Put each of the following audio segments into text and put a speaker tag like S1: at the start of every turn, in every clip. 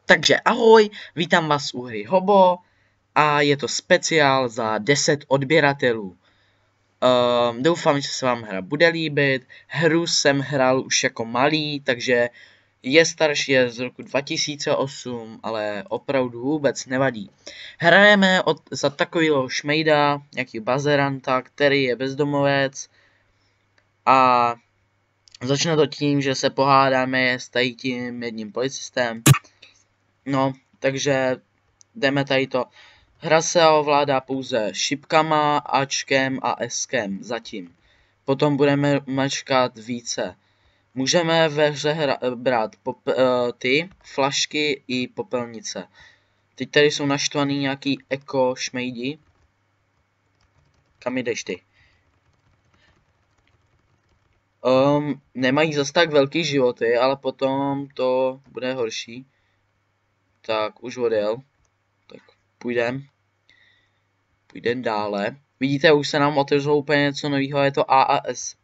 S1: Takže ahoj, vítám vás u hry Hobo a je to speciál za 10 odběratelů. Doufám, že se vám hra bude líbit. Hru jsem hrál už jako malý, takže je starší, je z roku 2008, ale opravdu vůbec nevadí. Hrajeme za takovýho šmejda, nějaký bazeranta, který je bezdomovec a začne to tím, že se pohádáme s tady tím jedním policistem. No, takže jdeme tady to. Hra se ovládá pouze šipkama, Ačkem a Skem zatím. Potom budeme mačkat více. Můžeme ve hře brát ty flašky i popelnice. Teď tady jsou naštvaný nějaký eko šmejdi. Kam jdeš ty? Nemají zas tak velký životy, ale potom to bude horší. Tak, už odjel. Tak, půjdem dále. Vidíte, už se nám otevřelo úplně něco nového, je to A a S.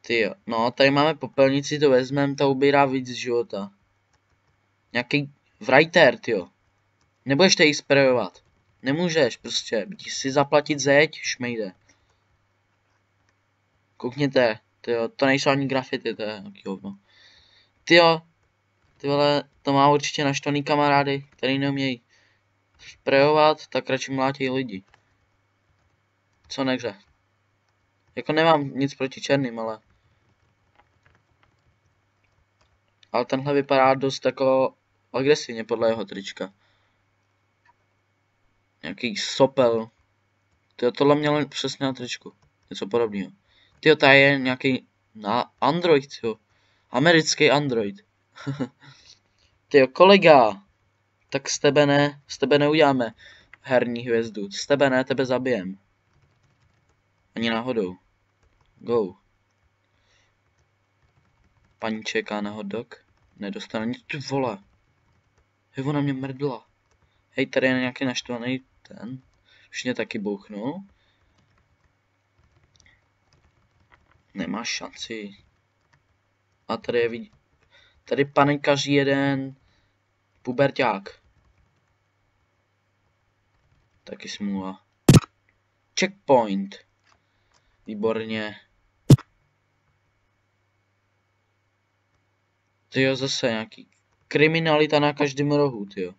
S1: Tyjo, no, tady máme popelnici, to vezmeme, ta ubírá víc života. Nějaký writer, tyjo. Nebudeš tady sprejovat. Nemůžeš, prostě. Budeš si zaplatit zeď, šmejde. Koukněte, tyjo, to nejsou ani grafity, to je nějaký hovno. Tyjo, ty vole, to má určitě naštvaný kamarády, který neumějí sprejovat, tak radši mlátějí lidi. Co nehře. Jako nemám nic proti černým, ale tenhle vypadá dost jako agresivně podle jeho trička. Nějaký sopel. Tyjo, tohle mělo přesně na tričku. Něco podobného. Tyjo, tady je nějaký Android, tyjo. Americký Android. Tyjo, kolega. Tak z tebe neuděláme herní hvězdu. Z tebe ne, tebe zabijem. Ani náhodou. Go. Paní čeká na hot dog. Nedostane nic, ty vole. Hej, ona mě mrdla. Hej, tady je nějaký naštvaný ten. Už mě taky bouchnul. Nemá šanci. A tady je tady panikaří jeden puberťák. Taky smůla. Checkpoint. Výborně. Tyjo, zase nějaký kriminalita na každém rohu, tyjo.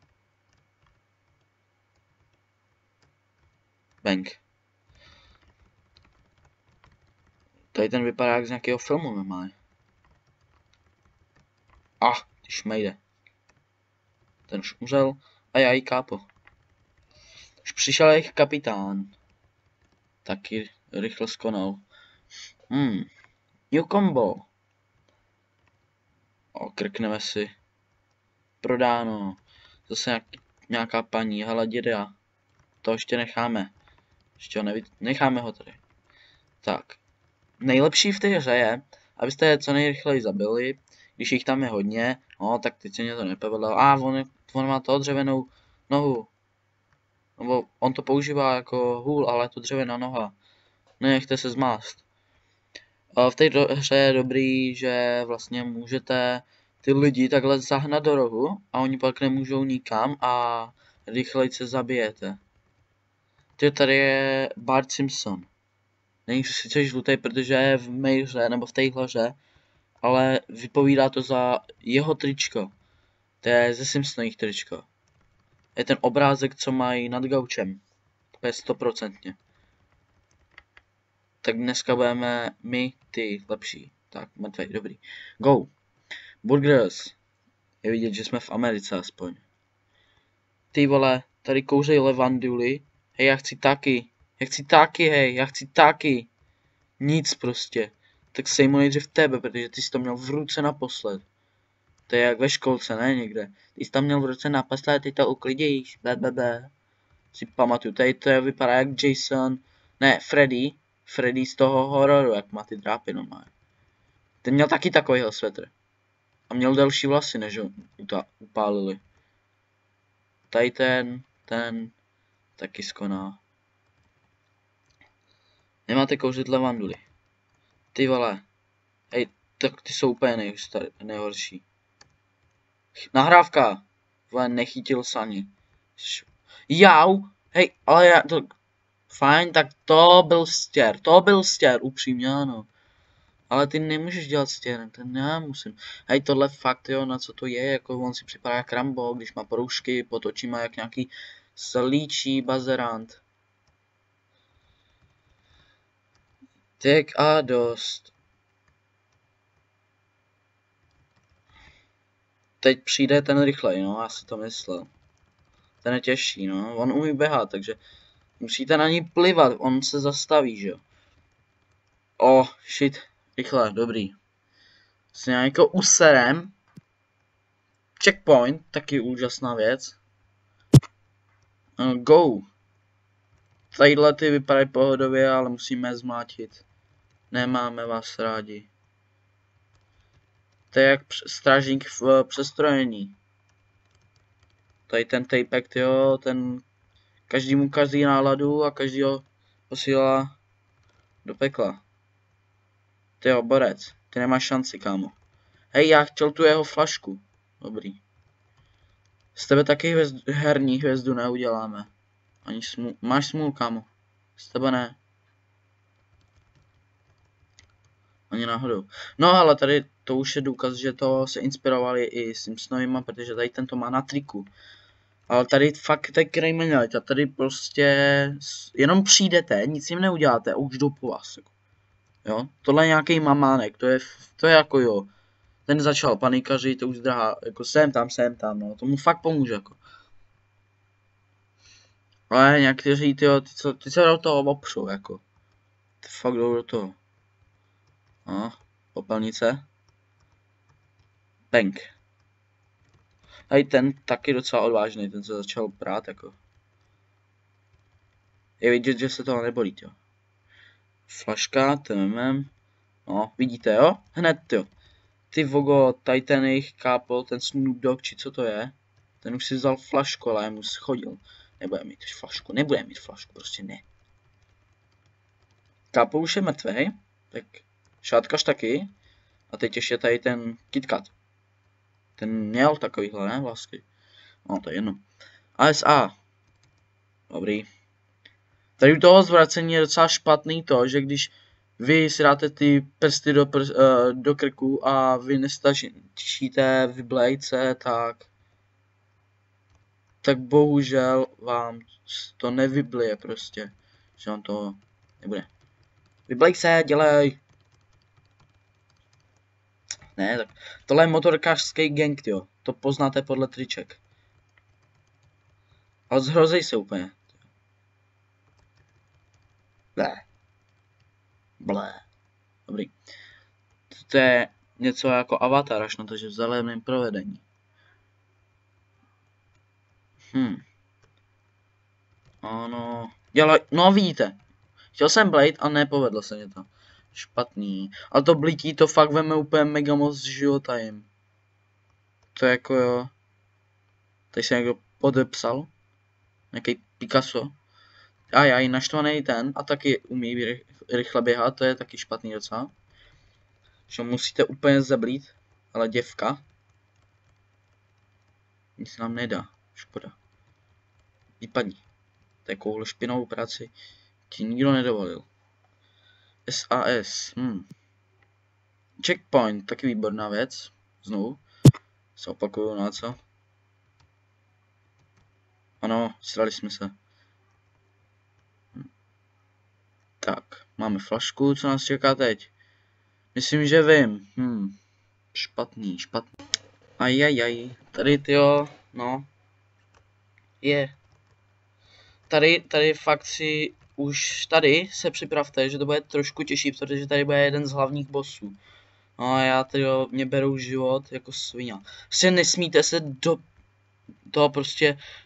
S1: Bang. Tady ten vypadá jak z nějakého filmu normálně. Když jde. Ten už umřel a já jí kápo. Už přišel jejich kapitán. Taky rychle skonal. New combo. Krkneme si. Prodáno. Zase nějaká paní. Hele, děda. To ještě necháme. Ještě ho necháme ho tady. Tak. Nejlepší v té hře je, abyste je co nejrychleji zabili. Když jich tam je hodně, no tak teď se mě to nepovedlo. On má to dřevěnou nohu. Nebo on to používá jako hůl, ale to dřevěná noha. Nenechte se zmást. V té hře je dobrý, že vlastně můžete ty lidi takhle zahnat do rohu a oni pak nemůžou nikam a rychleji se zabijete. Tady je Bart Simpson. Není sice žlutý, protože je v mé hře, nebo v téhle hře, ale vypovídá to za jeho tričko. To je ze Simpsonových tričko. Je ten obrázek, co mají nad gaučem. To je 100%. Tak dneska budeme my ty lepší. Tak, mrtvej, dobrý. Go. Burgers. Je vidět, že jsme v Americe aspoň. Ty vole, tady kouřej levanduli. Hej, já chci taky. Nic prostě. Tak sejmu nejdřív tebe, protože ty jsi to měl v ruce naposled. To je jak ve školce, ne někde. Ty jsi to měl v ruce naposled, ty to uklidíš. Blablabla. Si pamatuju, tady to vypadá jak Jason. Ne, Freddy z toho hororu, jak má ty drápy normálně. Ten měl taky takovýhle svetr. A měl delší vlasy, než ho upálili. Tady ten taky skoná. Nemáte kouřit levanduli. Ty vole. Hej, tak ty jsou úplně nejhorší. Nahrávka. Vole, nechytil se ani. Jau. Hej, ale já to... Fajn, tak to byl stěr, upřímně ano. Ale ty nemůžeš dělat stěr, ten já musím. Hej, tohle fakt jo, na co to je, jako on si připadá jak Rambo, když má poroušky, pod očima jak nějaký slíčí bazerant. Tak a dost. Teď přijde ten rychlej, no, já si to myslel. Ten je těžší, no, on umí běhat, takže musíte na ní plivat, on se zastaví, že jo. Oh, shit, rychle, dobrý. S nějakou userem. Checkpoint, taky úžasná věc. Go. Tadyhle ty vypadají pohodově, ale musíme je zmlátit. Nemáme vás rádi. To je jak strážník v přestrojení. Tady ten tapek, jo, ten každému kazí náladu a každýho posílá do pekla. Ty jo, borec, ty nemáš šanci, kámo. Hej, já chtěl tu jeho flašku. Dobrý. Z tebe taky herní hvězdu neuděláme. Ani máš smůl, kámo. Z tebe ne. Ani náhodou. No ale tady to už je důkaz, že to se inspirovali i Simpsonovima, protože tady tento má na triku. Ale tady fakt to je kriminalita, tady prostě jenom přijdete, nic jim neuděláte a už jdou po vás. Jako. Jo, tohle je nějaký mamánek, to je jako jo. Ten začal panikařit, to už zdrhá, jako sem tam, no, tomu fakt pomůže, jako. Ale někteří, ty se do toho opřou, jako. Ty fakt jdou do toho. No, popelnice. Bang. Hej, ten taky docela odvážný, ten se začal prát, jako. Je vidět, že se toho nebolí, jo. Flaška, no, vidíte, jo? Hned, jo. Ty vogo, tady ten jejich kápl, ten Snoop Dogg, či co to je. Ten už si vzal flašku, ale mu schodil. Nebude mít flašku, prostě ne. Kápl už je mrtvej, tak šátkaš taky. A teď ještě tady ten KitKat. Ten měl takovýhle, ne, vlastně. No, to je jedno. ASA. Dobrý. Tady u toho zvracení je docela špatný to, že když vy si dáte ty prsty do krku a vy nestačíte vyblejce, tak bohužel vám to nevyblije prostě, že vám to nebude. Vyblej se, dělej! Ne, tak tohle je motorkářský gang, jo. To poznáte podle triček. Ale zhrozej se úplně. Blé. Blé. Dobrý. To je něco jako Avatar, až na to, že v zeleném provedení. Ano. Dělaj, no vidíte. Chtěl jsem Blade a nepovedlo se mě to. Špatný. Ale to blití to fakt veme úplně mega moc života jim. To je jako jo. Tady se někdo podepsal. Nějaký Picasso. A já i naštvaný ten a taky umí rychle běhat, to je taky špatný docela. Že musíte úplně zablít, ale děvka. Nic nám nedá, škoda. Vypadni. Takovou špinavou práci ti nikdo nedovolil. SAS, Checkpoint, taky výborná věc. Znovu. Se opakuju na co. Ano, srali jsme se. Tak, máme flašku, co nás čeká teď? Myslím, že vím. Špatný. Ajajaj, tady tyjo, no. Je. Tady fakt si už tady se připravte, že to bude trošku těžší, protože tady bude jeden z hlavních bossů. No a já tyjo, mě berou život jako svině. Prostě nesmíte se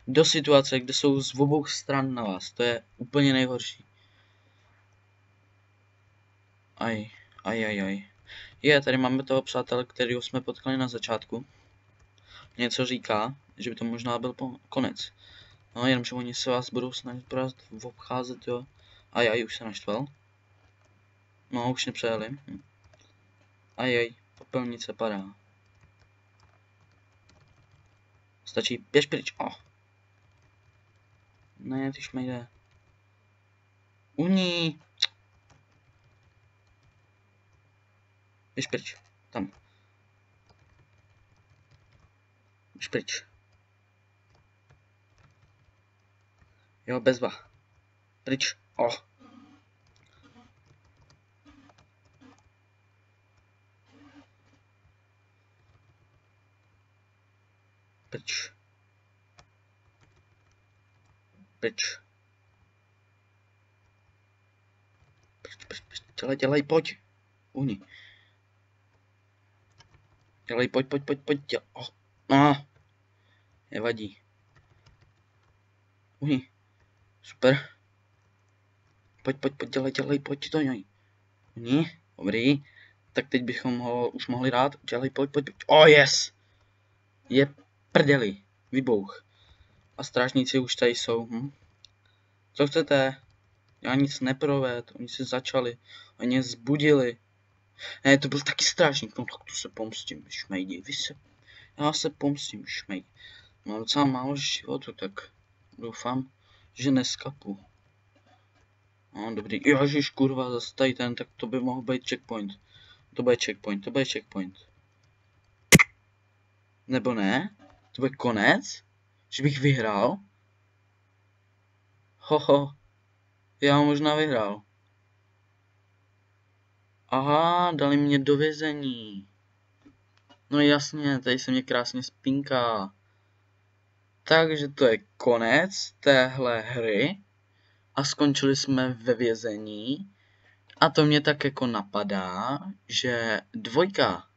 S1: do situace, kde jsou z obou stran na vás. To je úplně nejhorší. Aj. Tady máme toho přátele, kterého jsme potkali na začátku. Něco říká, že by to možná byl konec. No, jenomže oni se vás budou snažit porazit, obcházet, jo. Už se naštval. No, už nepřejeli. Popelnice padá. Stačí, běž pryč. Ne, ty šmejde. Uhní. Běž pryč. Tam. Běž pryč. Jo, bezva. Pryč. Pryč. Pryč. Dělej, pojď. Uhni. Dělej, pojď. Nevadí. Uhni. Super. Pojď, dělej, pojď to něj. Uhni. Dobrý. Tak teď bychom ho už mohli dát. Dělej, pojď. Yes! Je prdeli. Vybouch. A strážníci už tady jsou. Co chcete? Já nic neprovedl. Oni se začali. Oni je zbudili. Ne, to byl taky strážník. No tak to se pomstím, šmejdi. Já se pomstím, šmejdi. Mám docela málo životu, tak doufám, že neskapu. No, dobrý. Ježiš, kurva, zase tady ten, tak to by mohl být checkpoint. To bude checkpoint. Nebo ne? To bude konec? Že bych vyhrál? Já možná vyhrál. Aha, dali mě do vězení. No jasně, tady se mě krásně spinká. Takže to je konec téhle hry. A skončili jsme ve vězení. A to mě tak jako napadá, že 2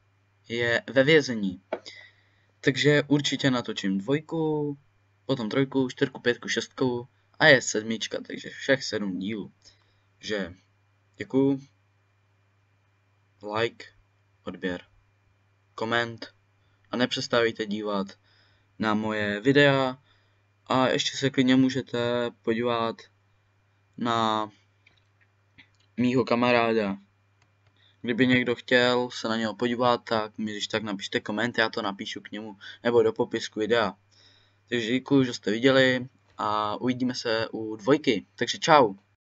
S1: je ve vězení. Takže určitě natočím 2, potom 3, 4, 5, 6 a je 7, takže všech 7 dílů. Že děkuju. Like, odběr, koment a nepřestávejte dívat na moje videa a ještě se klidně můžete podívat na mýho kamaráda. Kdyby někdo chtěl se na něho podívat, tak mi když tak napište koment, já to napíšu k němu nebo do popisku videa. Takže děkuji, že jste viděli a uvidíme se u 2. Takže čau.